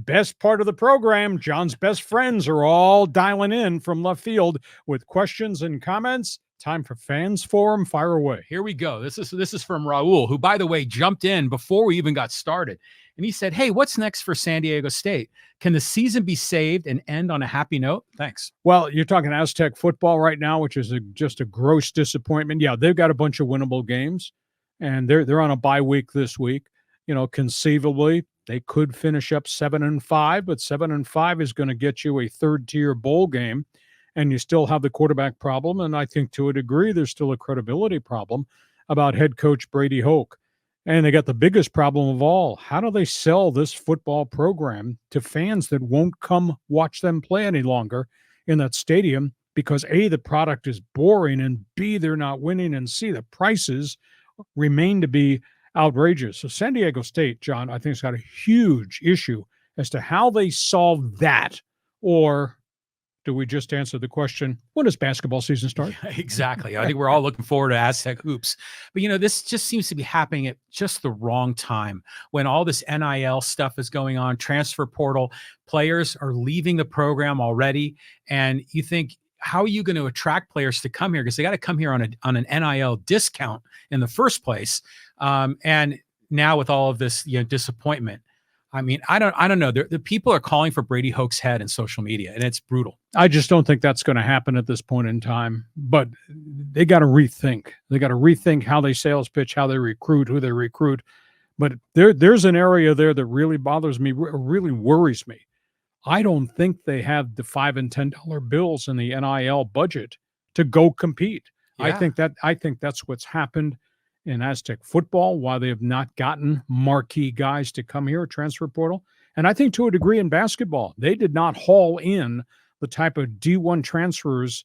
best part of the program. John's best friends are all dialing in from left field with questions and comments. Time for Fans Forum. Fire away. Here we go. This is from Raul, who, by the way, jumped in before we even got started. And he said, hey, what's next for San Diego State? Can the season be saved and end on a happy note? Thanks. Well, you're talking Aztec football right now, which is just a gross disappointment. Yeah, they've got a bunch of winnable games, and they're on a bye week this week. You know, conceivably, they could finish up 7-5, but 7-5 is going to get you a third-tier bowl game, and you still have the quarterback problem. And I think to a degree, there's still a credibility problem about head coach Brady Hoke. And they got the biggest problem of all. How do they sell this football program to fans that won't come watch them play any longer in that stadium? Because A, the product is boring, and B, they're not winning, and C, the prices remain to be outrageous. So San Diego State, John, I think has got a huge issue as to how they solve that. Or do we just answer the question, when does basketball season start? Yeah, exactly. I think we're all looking forward to Aztec hoops. But, you know, this just seems to be happening at just the wrong time when all this NIL stuff is going on, transfer portal, players are leaving the program already. And you think, how are you going to attract players to come here? Because they got to come here on an NIL discount in the first place. And now with all of this, disappointment, I mean, I don't know. The people are calling for Brady Hoke's head in social media, and it's brutal. I just don't think that's going to happen at this point in time. But they got to rethink. They got to rethink how they sales pitch, how they recruit, who they recruit. But there's an area there that really bothers me, really worries me. I don't think they have the $5 and $10 bills in the NIL budget to go compete. Yeah. I think that's what's happened in Aztec football, why they have not gotten marquee guys to come here, transfer portal. And I think to a degree in basketball, they did not haul in the type of D1 transfers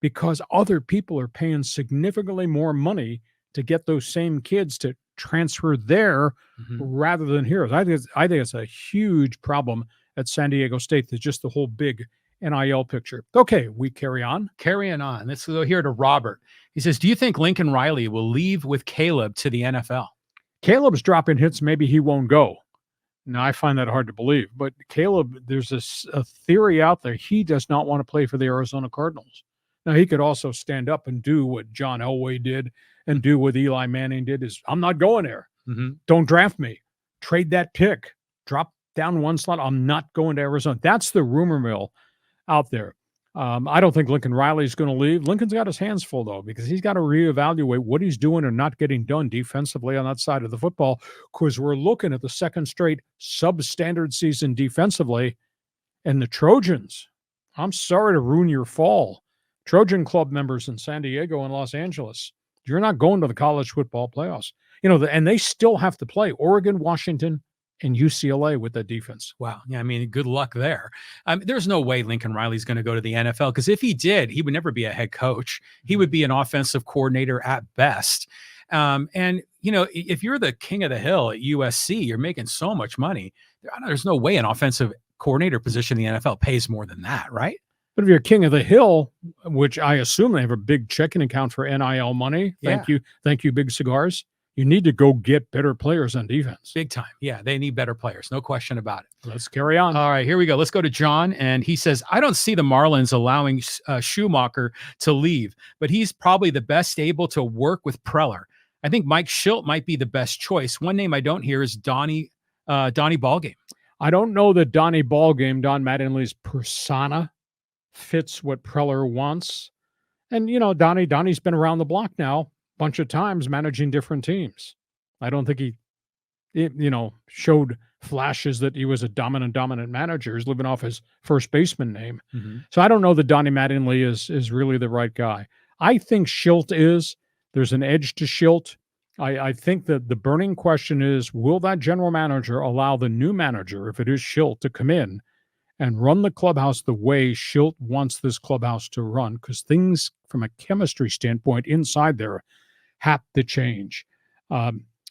because other people are paying significantly more money to get those same kids to transfer there rather than here. I think it's a huge problem at San Diego State. That's just the whole big NIL picture. Okay, we carry on. Carrying on. Let's go here to Robert. He says, do you think Lincol Riley will leave with Caleb to the NFL? Caleb's dropping hits. Maybe he won't go. Now, I find that hard to believe. But Caleb, there's a theory out there. He does not want to play for the Arizona Cardinals. Now, he could also stand up and do what John Elway did and do what Eli Manning did is, I'm not going there. Don't draft me. Trade that pick. Drop down one slot. I'm not going to Arizona. That's the rumor mill out there. I don't think Lincol Riley is going to leave. Lincoln's got his hands full, though, because he's got to reevaluate what he's doing or not getting done defensively on that side of the football, because we're looking at the second straight substandard season defensively. And the Trojans, I'm sorry to ruin your fall. Trojan Club members in San Diego and Los Angeles, you're not going to the college football playoffs. And they still have to play Oregon, Washington, and UCLA with that defense. Wow. Yeah, I mean, good luck there. There's no way Lincol Riley's going to go to the NFL, because if he did, he would never be a head coach. He would be an offensive coordinator at best. And, if you're the king of the hill at USC, you're making so much money. There's no way an offensive coordinator position in the NFL pays more than that, right? But if you're king of the hill, which I assume they have a big checking account for NIL money, thank you, Big Cigars. You need to go get better players on defense. Big time. Yeah, they need better players. No question about it. Let's carry on. All right, here we go. Let's go to John. And he says, I don't see the Marlins allowing Schumacher to leave, but he's probably the best able to work with Preller. I think Mike Schilt might be the best choice. One name I don't hear is Donnie Ballgame. I don't know that Donnie Ballgame, Don Mattingly's persona, fits what Preller wants. And, Donnie's been around the block now bunch of times managing different teams. I don't think he showed flashes that he was a dominant manager. He's living off his first baseman name. So I don't know that Donnie Mattingly is really the right guy. I think Schilt is. There's an edge to Schilt. I think that the burning question is, will that general manager allow the new manager, if it is Schilt, to come in and run the clubhouse the way Schilt wants this clubhouse to run? Because things from a chemistry standpoint inside there have to change.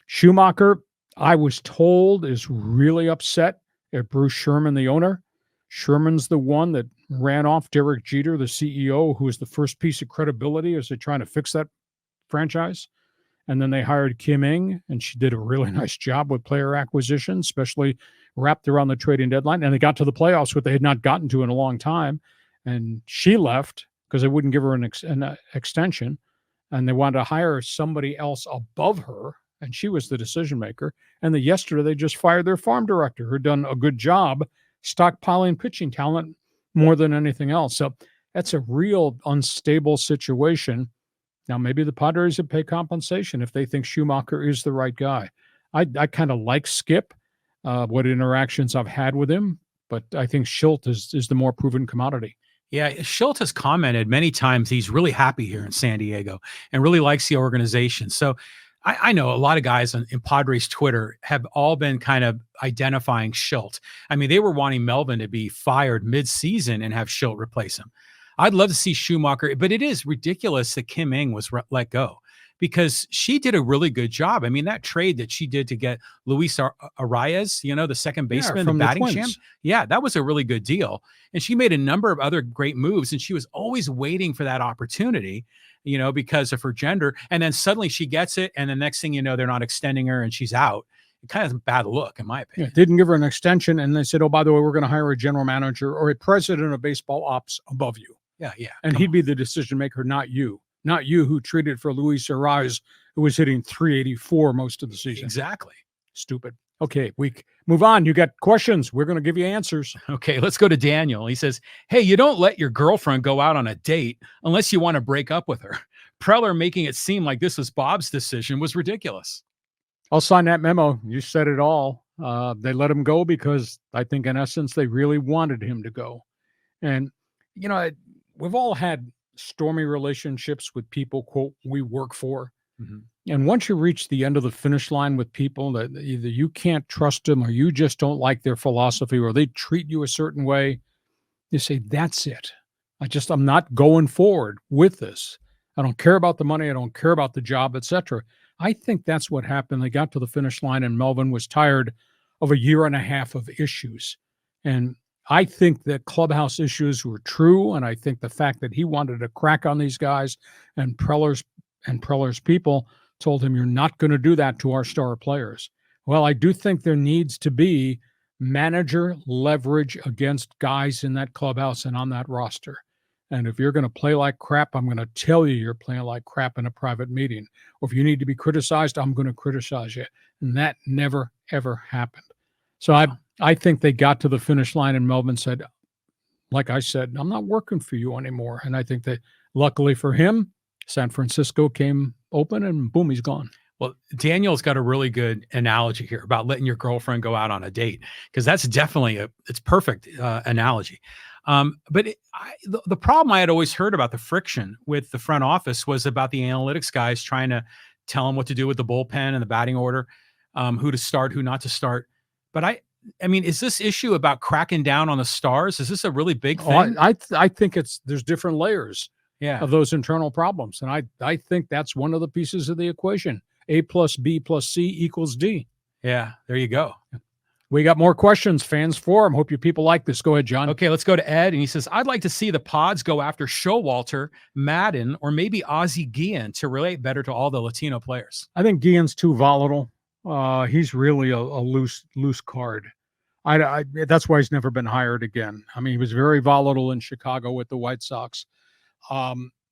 Schumacher, I was told, is really upset at Bruce Sherman, the owner. Sherman's the one that ran off Derek Jeter, the CEO, who was the first piece of credibility as they're trying to fix that franchise. And then they hired Kim Ng, and she did a really nice job with player acquisition, especially wrapped around the trading deadline, and they got to the playoffs, what they had not gotten to in a long time. And she left because they wouldn't give her an extension, and they wanted to hire somebody else above her, and she was the decision maker. And yesterday they just fired their farm director, who'd done a good job stockpiling pitching talent more than anything else. So that's a real unstable situation. Now, maybe the Padres would pay compensation if they think Schumacher is the right guy. I kind of like Skip, what interactions I've had with him, but I think Schilt is the more proven commodity. Yeah, Schilt has commented many times he's really happy here in San Diego and really likes the organization. So I know a lot of guys in Padres Twitter have all been kind of identifying Schilt. I mean, they were wanting Melvin to be fired mid-season and have Schilt replace him. I'd love to see Schumacher, but it is ridiculous that Kim Ng was let go because she did a really good job. I mean, that trade that she did to get Luis Arias, the second baseman, from the batting Twins. champ. Yeah, that was a really good deal. And she made a number of other great moves, and she was always waiting for that opportunity, because of her gender. And then suddenly she gets it, and the next thing you know, they're not extending her and she's out. It kind of a bad look, in my opinion. Yeah, didn't give her an extension, and they said, oh, by the way, we're going to hire a general manager or a president of baseball ops above you. Yeah. And he'd be the decision maker, not you. Not you, who treated for Luis Arias, who was hitting 384 most of the season. Exactly. Stupid. Okay, we move on. You got questions. We're going to give you answers. Okay, let's go to Daniel. He says, hey, you don't let your girlfriend go out on a date unless you want to break up with her. Preller making it seem like this was Bob's decision was ridiculous. I'll sign that memo. You said it all. They let him go because I think, in essence, they really wanted him to go. And, we've all had stormy relationships with people, quote, we work for. Mm-hmm. And once you reach the end of the finish line with people that either you can't trust them or you just don't like their philosophy or they treat you a certain way, you say, that's it. I'm not going forward with this. I don't care about the money. I don't care about the job, etc. I think that's what happened. They got to the finish line and Melvin was tired of a year and a half of issues. And I think that clubhouse issues were true. And I think the fact that he wanted to crack on these guys and Preller's people told him, you're not going to do that to our star players. Well, I do think there needs to be manager leverage against guys in that clubhouse and on that roster. And if you're going to play like crap, I'm going to tell you you're playing like crap in a private meeting. Or if you need to be criticized, I'm going to criticize you. And that never, ever happened. So I think they got to the finish line and Melvin said, like I said, I'm not working for you anymore. And I think that luckily for him, San Francisco came open and boom, he's gone. Well, Daniel's got a really good analogy here about letting your girlfriend go out on a date, because that's definitely it's perfect analogy. But the problem I had always heard about the friction with the front office was about the analytics guys trying to tell them what to do with the bullpen and the batting order, who to start, who not to start. But I mean, is this issue about cracking down on the stars? Is this a really big thing? I think there's different layers of those internal problems. And I think that's one of the pieces of the equation. A plus B plus C equals D. Yeah, there you go. We got more questions, fans forum. Hope you people like this. Go ahead, John. Okay, let's go to Ed. And he says, I'd like to see the Pods go after Showalter, Madden, or maybe Ozzie Guillen to relate better to all the Latino players. I think Guillen's too volatile. He's really a loose card. That's why he's never been hired again. I mean, he was very volatile in Chicago with the White Sox.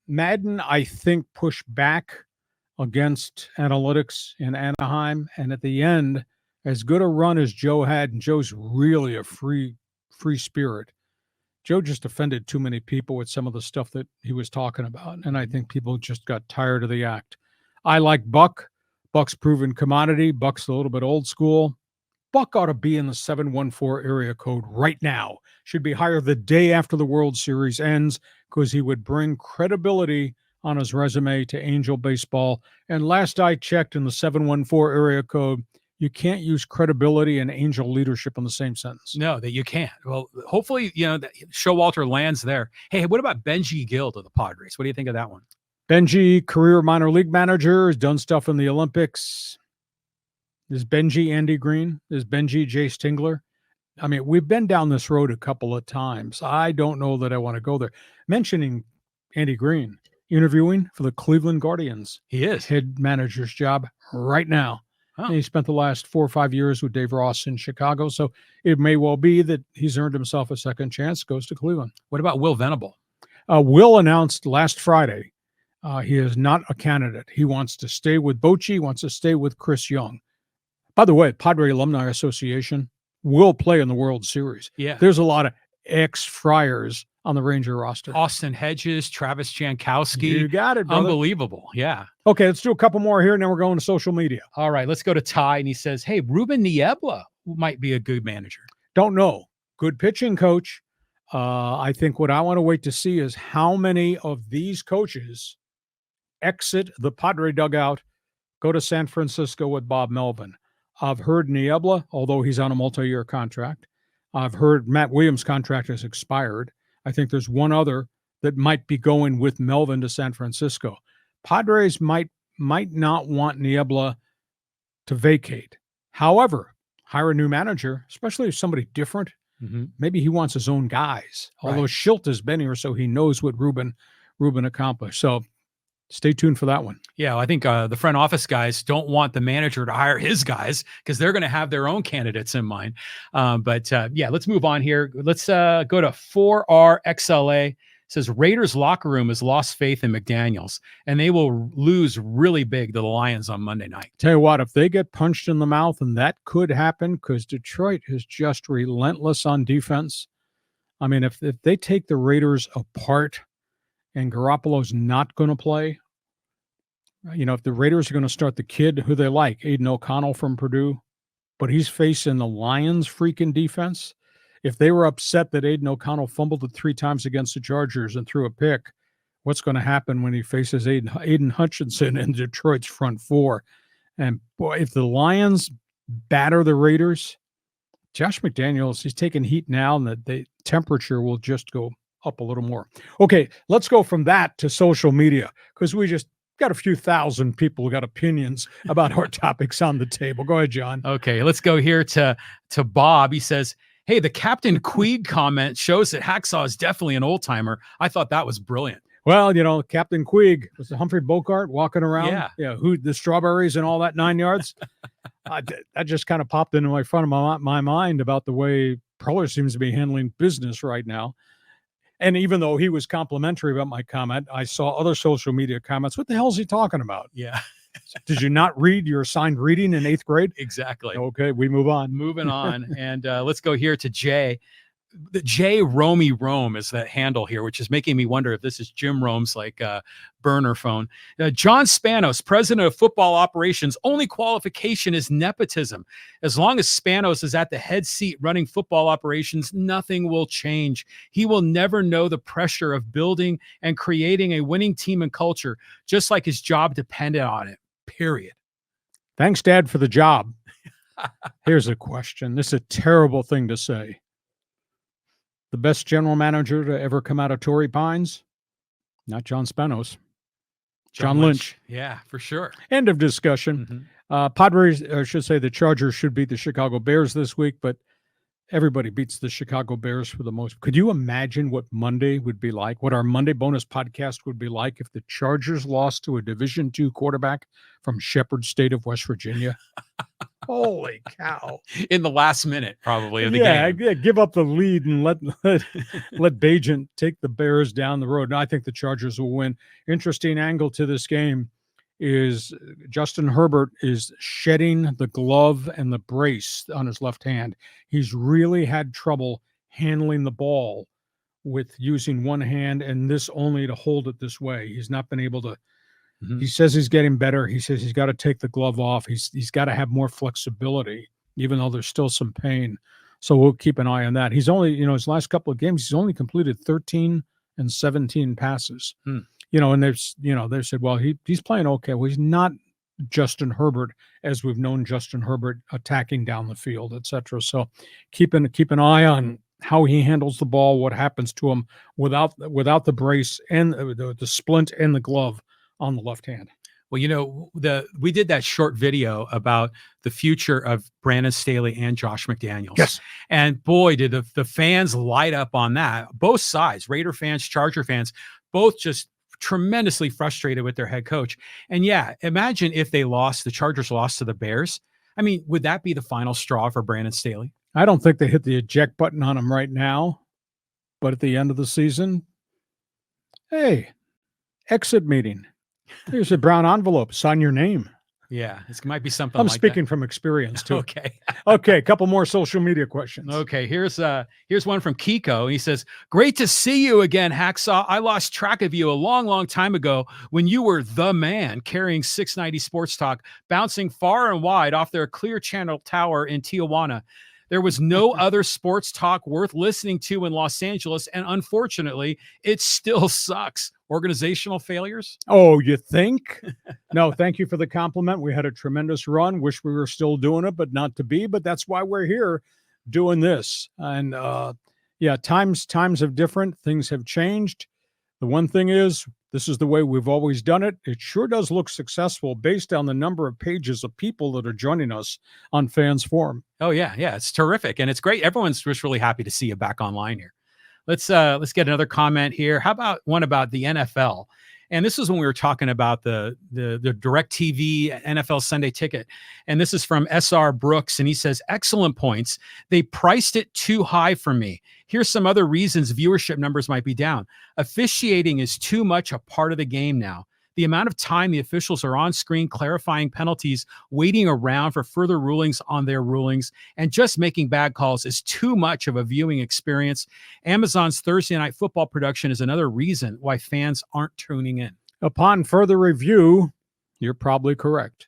Madden, I think, pushed back against analytics in Anaheim. And at the end, as good a run as Joe had, and Joe's really a free spirit, Joe just offended too many people with some of the stuff that he was talking about. And I think people just got tired of the act. I like Buck. Buck's proven commodity. Buck's a little bit old school. Buck ought to be in the 714 area code right now. Should be hired the day after the World Series ends, because he would bring credibility on his resume to Angel Baseball. And last I checked, in the 714 area code, you can't use credibility and Angel leadership in the same sentence. No, that you can't. Well, hopefully, that Showalter lands there. Hey, what about Benji Gill to the Padres? What do you think of that one? Benji, career minor league manager, has done stuff in the Olympics. Is Benji Andy Green? Is Benji Jay Stingler? I mean, we've been down this road a couple of times. I don't know that I want to go there. Mentioning Andy Green, interviewing for the Cleveland Guardians. He is. Head manager's job right now. Oh. And he spent the last 4 or 5 years with Dave Ross in Chicago. So it may well be that he's earned himself a second chance, goes to Cleveland. What about Will Venable? Will announced last Friday he is not a candidate. He wants to stay with Bochy, wants to stay with Chris Young. By the way, Padre Alumni Association will play in the World Series. Yeah. There's a lot of ex-Friars on the Ranger roster. Austin Hedges, Travis Jankowski. You got it, brother. Unbelievable. Yeah. Okay, let's do a couple more here, and then we're going to social media. All right, let's go to Ty, and he says, hey, Ruben Niebla might be a good manager. Don't know. Good pitching coach. I think what I want to wait to see is how many of these coaches exit the Padre dugout, go to San Francisco with Bob Melvin. I've heard Niebla, although he's on a multi-year contract. I've heard Matt Williams' contract has expired. I think there's one other that might be going with Melvin to San Francisco. Padres might not want Niebla to vacate. However, hire a new manager, especially if somebody different. Mm-hmm. Maybe he wants his own guys. Although Right. Schilt has been here, so he knows what Ruben accomplished. So stay tuned for that one. Yeah, I think the front office guys don't want the manager to hire his guys because they're going to have their own candidates in mind. But let's move on here. Let's go to 4RXLA. Says Raiders locker room has lost faith in McDaniels, and they will lose really big to the Lions on Monday night. Tell you what, if they get punched in the mouth, and that could happen because Detroit is just relentless on defense. I mean, if they take the Raiders apart and Garoppolo's not going to play, if the Raiders are going to start the kid who they like, Aiden O'Connell from Purdue, but he's facing the Lions' freaking defense. If they were upset that Aiden O'Connell fumbled it 3 times against the Chargers and threw a pick, what's going to happen when he faces Aiden Hutchinson in Detroit's front four? And boy, if the Lions batter the Raiders, Josh McDaniels, he's taking heat now, and the temperature will just go up a little more. Okay, let's go from that to social media, because we just got a few thousand people who got opinions about our topics on the table. Go ahead, John. Okay, let's go here to Bob. He says, hey, the Captain Queeg comment shows that Hacksaw is definitely an old timer. I thought that was brilliant. Well, Captain Queeg was the Humphrey Bogart walking around. Yeah. Who the strawberries and all that 9 yards. That just kind of popped into my front of my mind about the way Preller seems to be handling business right now. And even though he was complimentary about my comment, I saw other social media comments. What the hell is he talking about? Yeah. Did you not read your assigned reading in 8th grade? Exactly. Okay, we move on. Moving on. And let's go here to Jay. The J Romy Rome is that handle here, which is making me wonder if this is Jim Rome's burner phone. John Spanos, president of football operations, only qualification is nepotism. As long as Spanos is at the head seat running football operations, nothing will change. He will never know the pressure of building and creating a winning team and culture, just like his job depended on it, period. Thanks, Dad, for the job. Here's a question. This is a terrible thing to say. The best general manager to ever come out of Torrey Pines? Not John Spanos. John Lynch. Yeah, for sure. End of discussion. Mm-hmm. Padres, I should say the Chargers should beat the Chicago Bears this week, but everybody beats the Chicago Bears for the most. Could you imagine what Monday would be like, what our Monday bonus podcast would be like if the Chargers lost to a Division II quarterback from Shepherd State of West Virginia? Holy cow. In the last minute, probably, of the game. Yeah, give up the lead and let Bajent take the Bears down the road. No, I think the Chargers will win. Interesting angle to this game is Justin Herbert is shedding the glove and the brace on his left hand. He's really had trouble handling the ball with using one hand, and this only to hold it this way. He's not been able to. He says he's getting better. He says he's got to take the glove off. He's got to have more flexibility, even though there's still some pain. So we'll keep an eye on that. He's only, his last couple of games, he's only completed 13 and 17 passes. And they've said, well, he's playing okay. Well, he's not Justin Herbert as we've known Justin Herbert attacking down the field, etc. So keep an eye on how he handles the ball, what happens to him without the brace and the splint and the glove on the left hand. Well, we did that short video about the future of Brandon Staley and Josh McDaniels. Yes. And boy, did the fans light up on that. Both sides, Raider fans, Charger fans, both just tremendously frustrated with their head coach. And yeah, imagine if the Chargers lost to the Bears. I mean, would that be the final straw for Brandon Staley? I don't think they hit the eject button on him right now, but at the end of the season, hey, exit meeting. Here's a brown envelope. Sign your name. Yeah, this might be something I'm like speaking from experience too. Okay. Okay, a couple more social media questions. Okay, here's one from Kiko. He says, "Great to see you again, Hacksaw. I lost track of you a long, long time ago when you were the man carrying 690 Sports Talk, bouncing far and wide off their Clear Channel tower in Tijuana. There was no other sports talk worth listening to in Los Angeles, and unfortunately, it still sucks. Organizational failures?" Oh, you think? No, thank you for the compliment. We had a tremendous run. Wish we were still doing it, but not to be. But that's why we're here doing this. And yeah, times have different. Things have changed. The one thing is, this is the way we've always done it. It sure does look successful based on the number of pages of people that are joining us on Fans Forum. Oh yeah, it's terrific, and it's great. Everyone's just really happy to see you back online here. Let's get another comment here. How about one about the NFL? And this is when we were talking about the DirecTV NFL Sunday Ticket. And this is from SR Brooks, and he says, "Excellent points. They priced it too high for me. Here's some other reasons viewership numbers might be down. Officiating is too much a part of the game now. The amount of time the officials are on screen clarifying penalties, waiting around for further rulings on their rulings, and just making bad calls is too much of a viewing experience. Amazon's Thursday Night Football production is another reason why fans aren't tuning in." Upon further review, you're probably correct.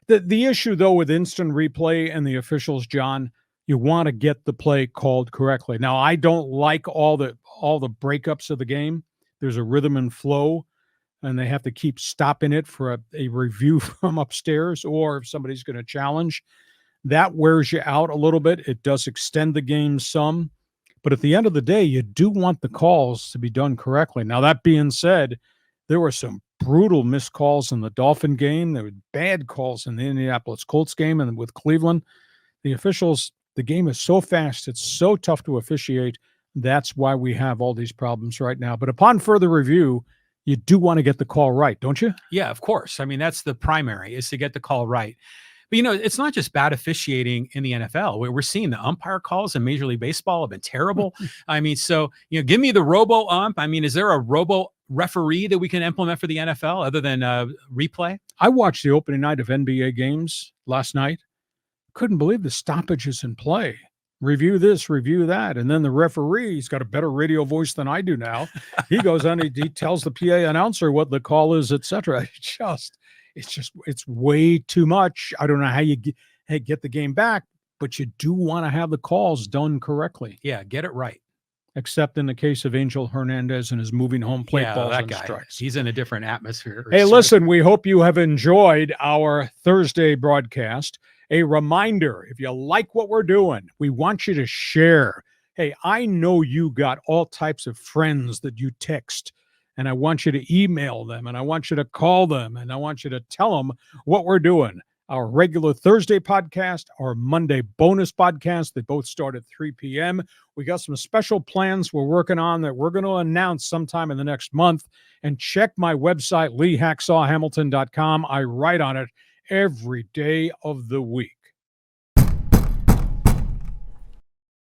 The issue, though, with instant replay and the officials, John, you want to get the play called correctly. Now, I don't like all the breakups of the game. There's a rhythm and flow, and they have to keep stopping it for a review from upstairs, or if somebody's going to challenge. That wears you out a little bit. It does extend the game some. But at the end of the day, you do want the calls to be done correctly. Now, that being said, there were some brutal missed calls in the Dolphin game. There were bad calls in the Indianapolis Colts game and with Cleveland. The officials, the game is so fast, it's so tough to officiate. That's why we have all these problems right now. But upon further review, you do want to get the call right, don't you? Yeah, of course. I mean, that's the primary, is to get the call right. But, it's not just bad officiating in the NFL. We're seeing the umpire calls in Major League Baseball have been terrible. I mean, so, give me the robo ump. I mean, is there a robo referee that we can implement for the NFL other than replay? I watched the opening night of NBA games last night. Couldn't believe the stoppages in play. Review this, review that. And then the referee, he's got a better radio voice than I do now. He goes on, he tells the PA announcer what the call is, etc. It's way too much. I don't know how you get the game back, but you do want to have the calls done correctly. Yeah, get it right. Except in the case of Angel Hernandez and his moving home plate balls that and guy, strikes. He's in a different atmosphere. Hey, listen, we hope you have enjoyed our Thursday broadcast. A reminder, if you like what we're doing, we want you to share. Hey, I know you got all types of friends that you text, and I want you to email them, and I want you to call them, and I want you to tell them what we're doing. Our regular Thursday podcast, our Monday bonus podcast, they both start at 3 p.m. We got some special plans we're working on that we're going to announce sometime in the next month. And check my website, LeeHacksawHamilton.com. I write on it every day of the week.